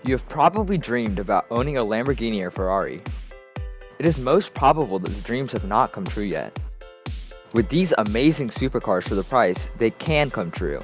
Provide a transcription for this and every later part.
You have probably dreamed about owning a Lamborghini or Ferrari. It is most probable that the dreams have not come true yet. With these amazing supercars for the price, they can come true.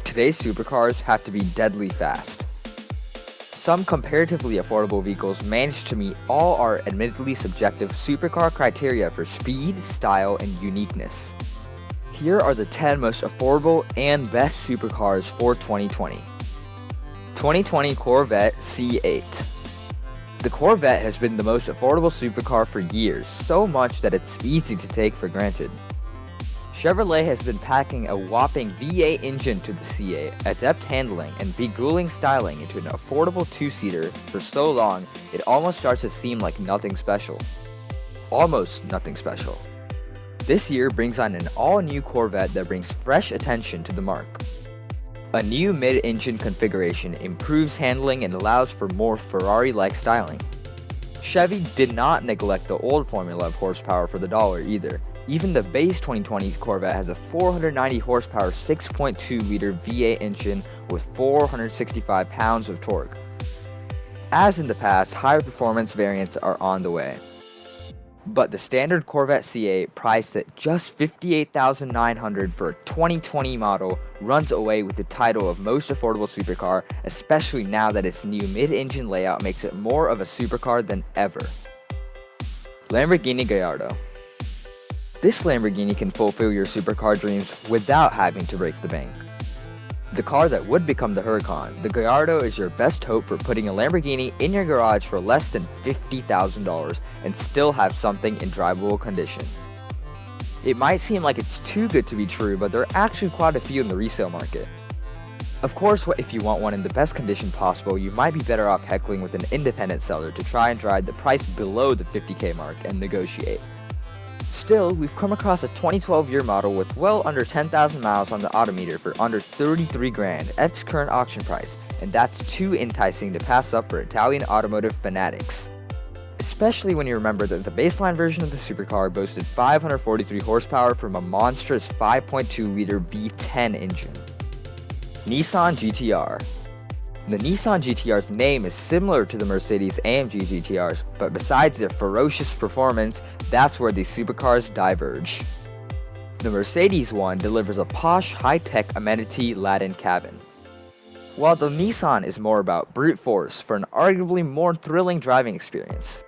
Today's supercars have to be deadly fast. Some comparatively affordable vehicles manage to meet all our admittedly subjective supercar criteria for speed, style, and uniqueness. Here are the 10 most affordable and best supercars for 2020. 2020 Corvette C8. The Corvette has been the most affordable supercar for years, so much that it's easy to take for granted. Chevrolet has been packing a whopping V8 engine to the C8, adept handling, and beguiling styling into an affordable two-seater for so long it almost starts to seem like nothing special. Almost nothing special. This year brings on an all-new Corvette that brings fresh attention to the marque. A new mid-engine configuration improves handling and allows for more Ferrari-like styling. Chevy did not neglect the old formula of horsepower for the dollar either. Even the base 2020 Corvette has a 490 horsepower 6.2-liter V8 engine with 465 pounds of torque. As in the past, higher performance variants are on the way. But the standard Corvette C8, priced at just $58,900 for a 2020 model, runs away with the title of most affordable supercar, especially now that its new mid-engine layout makes it more of a supercar than ever. Lamborghini Gallardo. This Lamborghini can fulfill your supercar dreams without having to break the bank. The car that would become the Huracan, the Gallardo is your best hope for putting a Lamborghini in your garage for less than $50,000 and still have something in drivable condition. It might seem like it's too good to be true, but there are actually quite a few in the resale market. Of course, if you want one in the best condition possible, you might be better off heckling with an independent seller to try and drive the price below the $50K mark and negotiate. Still, we've come across a 2012 year model with well under 10,000 miles on the odometer for under 33 grand at its current auction price, and that's too enticing to pass up for Italian automotive fanatics. Especially when you remember that the baseline version of the supercar boasted 543 horsepower from a monstrous 5.2-liter V10 engine. Nissan GT-R. The Nissan GT-R's name is similar to the Mercedes-AMG GT-Rs, but besides their ferocious performance, that's where these supercars diverge. The Mercedes one delivers a posh, high-tech, amenity-laden cabin, while the Nissan is more about brute force for an arguably more thrilling driving experience.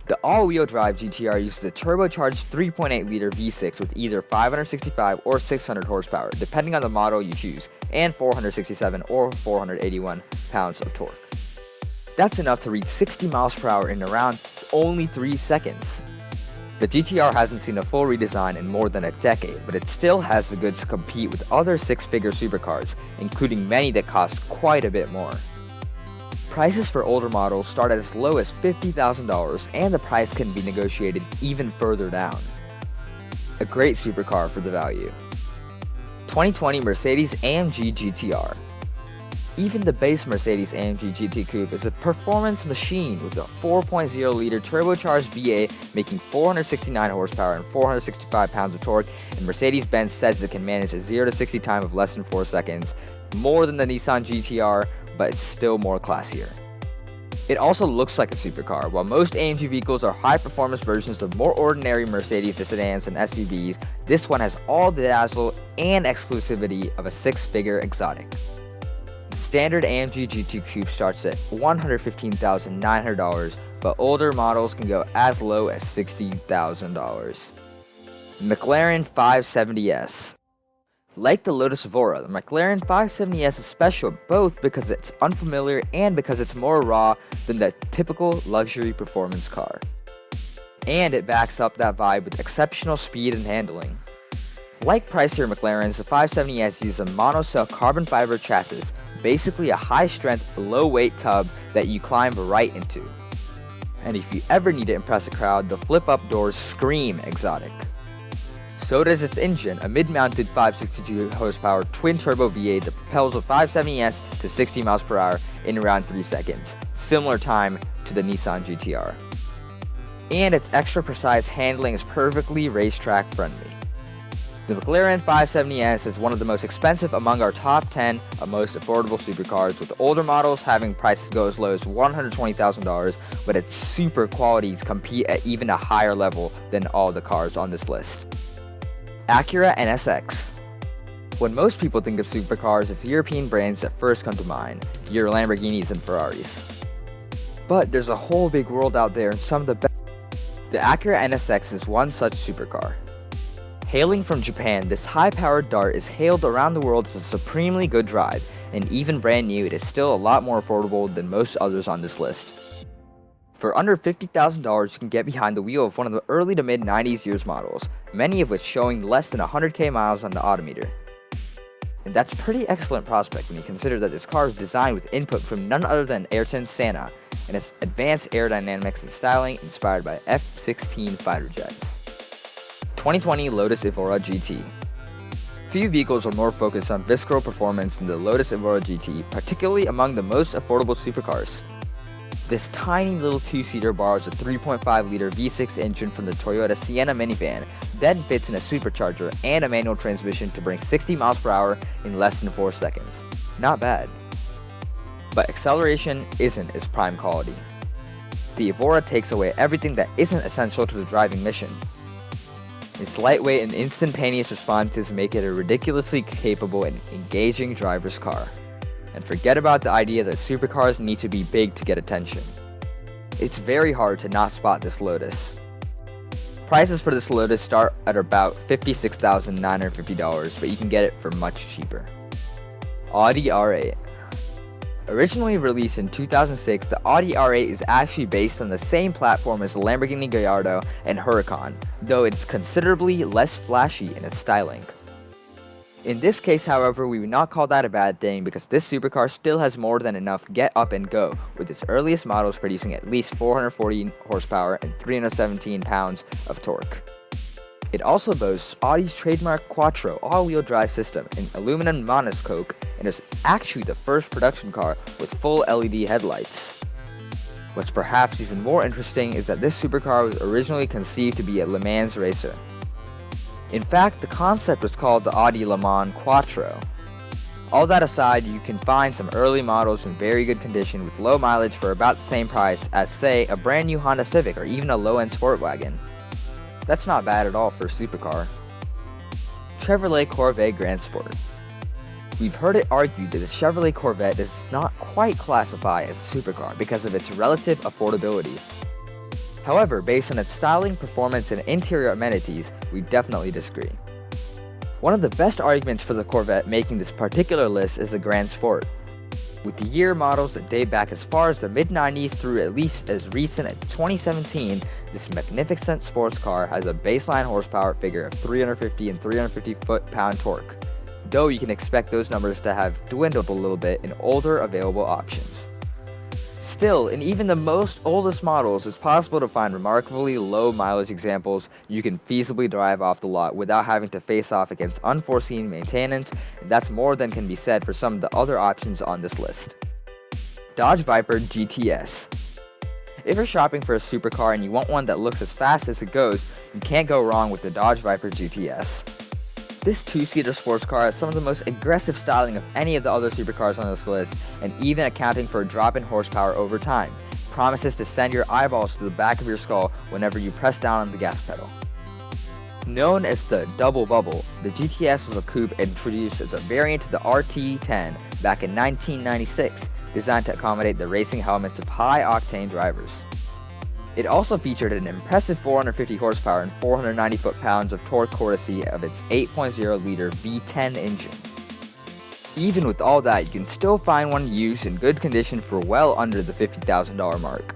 The all-wheel drive GT-R uses a turbocharged 3.8-liter V6 with either 565 or 600 horsepower, depending on the model you choose, and 467 or 481 pounds of torque. That's enough to reach 60 miles per hour in around only 3 seconds. The GT-R hasn't seen a full redesign in more than a decade, but it still has the goods to compete with other six-figure supercars, including many that cost quite a bit more. Prices for older models start at as low as $50,000, and the price can be negotiated even further down. A great supercar for the value. 2020 Mercedes-AMG GT-R. Even the base Mercedes-AMG GT Coupe is a performance machine with a 4.0-liter turbocharged V8 making 469 horsepower and 465 pounds of torque, and Mercedes-Benz says it can manage a 0 to 60 time of less than 4 seconds, more than the Nissan GT-R, but it's still more classier. It also looks like a supercar. While most AMG vehicles are high-performance versions of more ordinary Mercedes sedans and SUVs, this one has all the dazzle and exclusivity of a six-figure exotic. The standard AMG GT Coupe starts at $115,900, but older models can go as low as $60,000. McLaren 570S. Like the Lotus Evora, the McLaren 570S is special both because it's unfamiliar and because it's more raw than the typical luxury performance car. And it backs up that vibe with exceptional speed and handling. Like pricier McLarens, the 570S uses a monocell carbon fiber chassis, basically a high-strength, low-weight tub that you climb right into. And if you ever need to impress a crowd, the flip-up doors scream exotic. So does its engine, a mid-mounted 562 horsepower twin-turbo V8 that propels a 570S to 60 miles per hour in around 3 seconds, similar time to the Nissan GT-R. And its extra precise handling is perfectly racetrack friendly. The McLaren 570S is one of the most expensive among our top 10 of most affordable supercars, with older models having prices go as low as $120,000, but its super qualities compete at even a higher level than all the cars on this list. Acura NSX. When most people think of supercars, it's European brands that first come to mind, your Lamborghinis and Ferraris. But there's a whole big world out there, and some of the best. The Acura NSX is one such supercar. Hailing from Japan, this high-powered dart is hailed around the world as a supremely good drive, and even brand new, it is still a lot more affordable than most others on this list. For under $50,000, you can get behind the wheel of one of the early to mid-90s years models, many of which showing less than 100k miles on the odometer. And that's a pretty excellent prospect when you consider that this car is designed with input from none other than Ayrton Senna, and its advanced aerodynamics and styling inspired by F-16 fighter jets. 2020 Lotus Evora GT. Few vehicles are more focused on visceral performance than the Lotus Evora GT, particularly among the most affordable supercars. This tiny little two-seater borrows a 3.5-liter V6 engine from the Toyota Sienna minivan, then fits in a supercharger and a manual transmission to bring 60 miles per hour in less than 4 seconds. Not bad. But acceleration isn't its prime quality. The Evora takes away everything that isn't essential to the driving mission. Its lightweight and instantaneous responses make it a ridiculously capable and engaging driver's car. And forget about the idea that supercars need to be big to get attention. It's very hard to not spot this Lotus. Prices for this Lotus start at about $56,950, but you can get it for much cheaper. Audi R8. Originally released in 2006, the Audi R8 is actually based on the same platform as the Lamborghini Gallardo and Huracan, though it's considerably less flashy in its styling. In this case, however, we would not call that a bad thing because this supercar still has more than enough get up and go, with its earliest models producing at least 440 horsepower and 317 pounds of torque. It also boasts Audi's trademark Quattro all-wheel drive system in aluminum monocoque and is actually the first production car with full LED headlights. What's perhaps even more interesting is that this supercar was originally conceived to be a Le Mans racer. In fact, the concept was called the Audi Le Mans Quattro. All that aside, you can find some early models in very good condition with low mileage for about the same price as, say, a brand new Honda Civic or even a low-end sport wagon. That's not bad at all for a supercar. Chevrolet Corvette Grand Sport. We've heard it argued that the Chevrolet Corvette does not quite classify as a supercar because of its relative affordability. However, based on its styling, performance, and interior amenities, we definitely disagree. One of the best arguments for the Corvette making this particular list is the Grand Sport. With the year models that date back as far as the mid-90s through at least as recent as 2017, this magnificent sports car has a baseline horsepower figure of 350 and 350 foot-pound torque, though you can expect those numbers to have dwindled a little bit in older available options. Still, in even the most oldest models, it's possible to find remarkably low mileage examples you can feasibly drive off the lot without having to face off against unforeseen maintenance, and that's more than can be said for some of the other options on this list. Dodge Viper GTS. If you're shopping for a supercar and you want one that looks as fast as it goes, you can't go wrong with the Dodge Viper GTS. This two-seater sports car has some of the most aggressive styling of any of the other supercars on this list, and even accounting for a drop in horsepower over time, promises to send your eyeballs to the back of your skull whenever you press down on the gas pedal. Known as the Double Bubble, the GTS was a coupe introduced as a variant to the RT10 back in 1996, designed to accommodate the racing helmets of high-octane drivers. It also featured an impressive 450 horsepower and 490 foot-pounds of torque courtesy of its 8.0-liter V10 engine. Even with all that, you can still find one used in good condition for well under the $50,000 mark.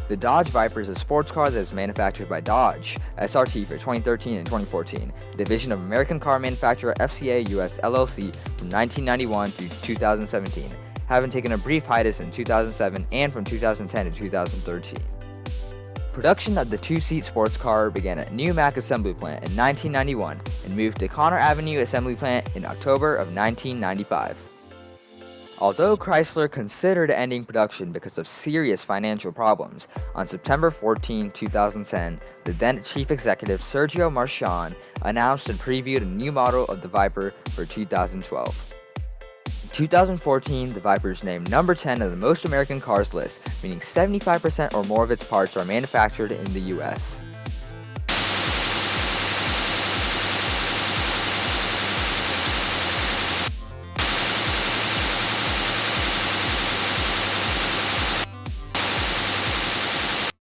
The Dodge Viper is a sports car that is manufactured by Dodge, SRT for 2013 and 2014, a division of American car manufacturer FCA US LLC from 1991 through 2017, having taken a brief hiatus in 2007 and from 2010 to 2013. Production of the two-seat sports car began at New Mack Assembly Plant in 1991 and moved to Connor Avenue Assembly Plant in October of 1995. Although Chrysler considered ending production because of serious financial problems, on September 14, 2010, the then chief executive Sergio Marchionne announced and previewed a new model of the Viper for 2012. In 2014, the Viper is named number 10 on the most American cars list, meaning 75% or more of its parts are manufactured in the US.